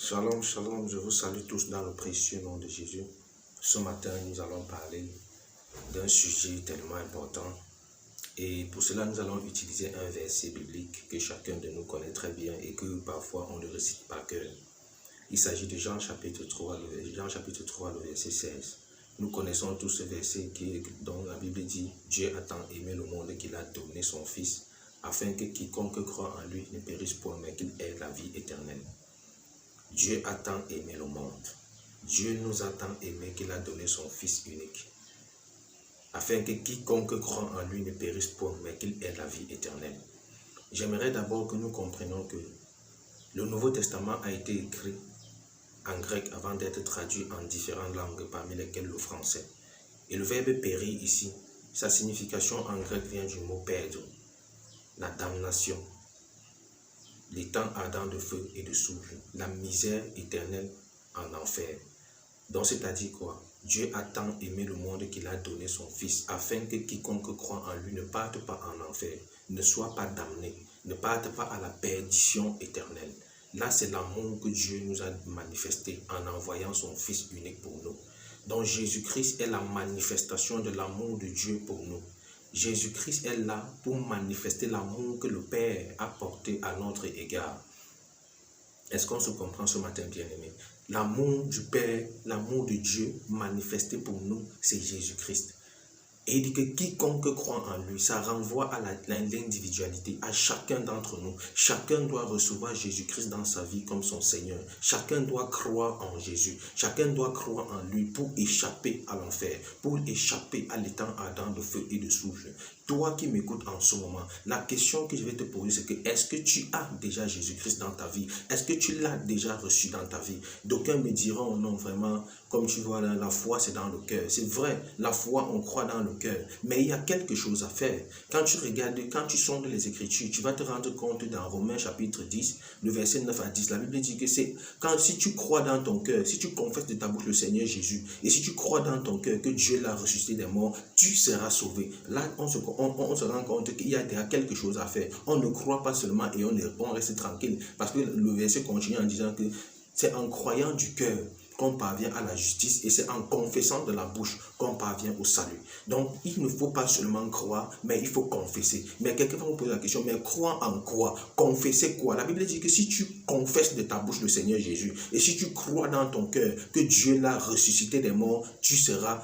Shalom, shalom, je vous salue tous dans le précieux nom de Jésus. Ce matin, nous allons parler d'un sujet tellement important. Et pour cela, nous allons utiliser un verset biblique que chacun de nous connaît très bien et que parfois on le récite par cœur. Il s'agit de Jean chapitre 3, le verset 16. Nous connaissons tous ce verset dont la Bible dit « Dieu a tant aimé le monde qu'il a donné son Fils, afin que quiconque croit en lui ne périsse point, mais qu'il ait la vie éternelle. » Dieu a tant aimé le monde. Dieu nous a tant aimé qu'il a donné son Fils unique, afin que quiconque croit en lui ne périsse point, mais qu'il ait la vie éternelle. J'aimerais d'abord que nous comprenions que le Nouveau Testament a été écrit en grec avant d'être traduit en différentes langues, parmi lesquelles le français. Et le verbe périr ici, sa signification en grec vient du mot perdre, la damnation, les temps ardents de feu et de souffle, la misère éternelle en enfer. Donc c'est-à-dire quoi? Dieu a tant aimé le monde qu'il a donné son Fils, afin que quiconque croit en lui ne parte pas en enfer, ne soit pas damné, ne parte pas à la perdition éternelle. Là, c'est l'amour que Dieu nous a manifesté en envoyant son Fils unique pour nous. Donc Jésus-Christ est la manifestation de l'amour de Dieu pour nous. Jésus-Christ est là pour manifester l'amour que le Père a porté à notre égard. Est-ce qu'on se comprend ce matin, bien-aimé? L'amour du Père, l'amour de Dieu manifesté pour nous, c'est Jésus-Christ. Et il dit que quiconque croit en lui, ça renvoie à l'individualité, à chacun d'entre nous. Chacun doit recevoir Jésus-Christ dans sa vie comme son Seigneur. Chacun doit croire en Jésus. Chacun doit croire en lui pour échapper à l'enfer, pour échapper à l'étang ardent de feu et de souffle. Toi qui m'écoutes en ce moment, la question que je vais te poser, c'est que est-ce que tu as déjà Jésus-Christ dans ta vie? Est-ce que tu l'as déjà reçu dans ta vie? D'aucuns me diront, non, vraiment, comme tu vois, la foi, c'est dans le cœur. C'est vrai, la foi, on croit dans le cœur. Mais il y a quelque chose à faire. Quand tu regardes, quand tu sondes les Écritures, tu vas te rendre compte dans Romains chapitre 10, le verset 9 à 10, la Bible dit que c'est quand si tu crois dans ton cœur, si tu confesses de ta bouche le Seigneur Jésus, et si tu crois dans ton cœur que Dieu l'a ressuscité des morts, tu seras sauvé. Là, on se rend compte qu'il y a déjà quelque chose à faire. On ne croit pas seulement et on reste tranquille. Parce que le verset continue en disant que c'est en croyant du cœur qu'on parvient à la justice et c'est en confessant de la bouche qu'on parvient au salut. Donc, il ne faut pas seulement croire, mais il faut confesser. Mais quelqu'un va vous poser la question, mais croire en quoi? Confesser quoi? La Bible dit que si tu confesses de ta bouche le Seigneur Jésus et si tu crois dans ton cœur que Dieu l'a ressuscité des morts, tu seras